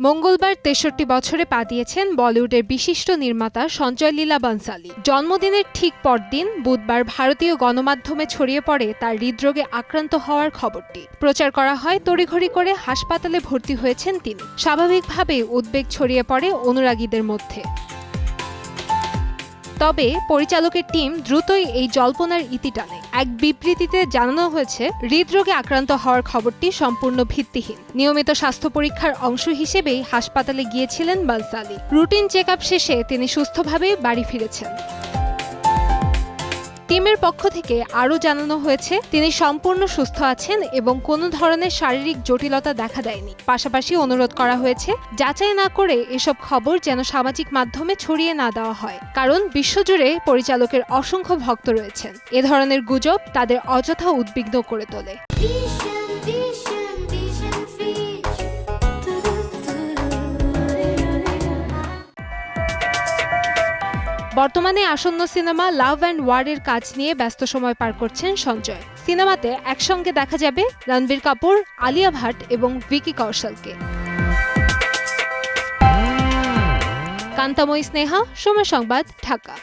মঙ্গলবার ৬৩ বছরে পা দিয়েছেন বলিউডের বিশিষ্ট নির্মাতা সঞ্জয় লীলা বানসালী। জন্মদিনের ঠিক পরদিন বুধবার ভারতীয় গণমাধ্যমে ছড়িয়ে পড়ে তার হৃদরোগে আক্রান্ত হওয়ার খবরটি। প্রচার করা হয় তড়িঘড়ি করে হাসপাতালে ভর্তি হয়েছেন তিনি। স্বাভাবিকভাবেই উদ্বেগ ছড়িয়ে পড়ে অনুরাগীদের মধ্যে। তবে পরিচালকের টিম দ্রুতই এই জল্পনার ইতি টানে। এক বিবৃতিতে জানানো হয়েছে, হৃদরোগে আক্রান্ত হওয়ার খবরটি সম্পূর্ণ ভিত্তিহীন। নিয়মিত স্বাস্থ্য পরীক্ষার অংশ হিসেবেই হাসপাতালে গিয়েছিলেন বানসালী। রুটিন চেকআপ শেষে তিনি সুস্থভাবে বাড়ি ফিরেছেন। টিমের পক্ষ থেকে আরও জানানো হয়েছে, তিনি সম্পূর্ণ সুস্থ আছেন এবং কোনো ধরনের শারীরিক জটিলতা দেখা দেয়নি। পাশাপাশি অনুরোধ করা হয়েছে, যাচাই না করে এসব খবর যেন সামাজিক মাধ্যমে ছড়িয়ে না দেওয়া হয়, কারণ বিশ্বজুড়ে পরিচালকের অসংখ্য ভক্ত রয়েছেন। এ ধরনের গুজব তাদের অযথা উদ্বিগ্ন করে তোলে। বর্তমানে আসন্ন সিনেমা লাভ অ্যান্ড ওয়ারের কাজ নিয়ে ব্যস্ত সময় পার করছেন সঞ্জয়। সিনেমাতে একসঙ্গে দেখা যাবে রণবীর কাপুর, আলিয়া ভাট এবং ভিকি কৌশলকে। কান্তাময়ী স্নেহা, সময় সংবাদ, ঢাকা।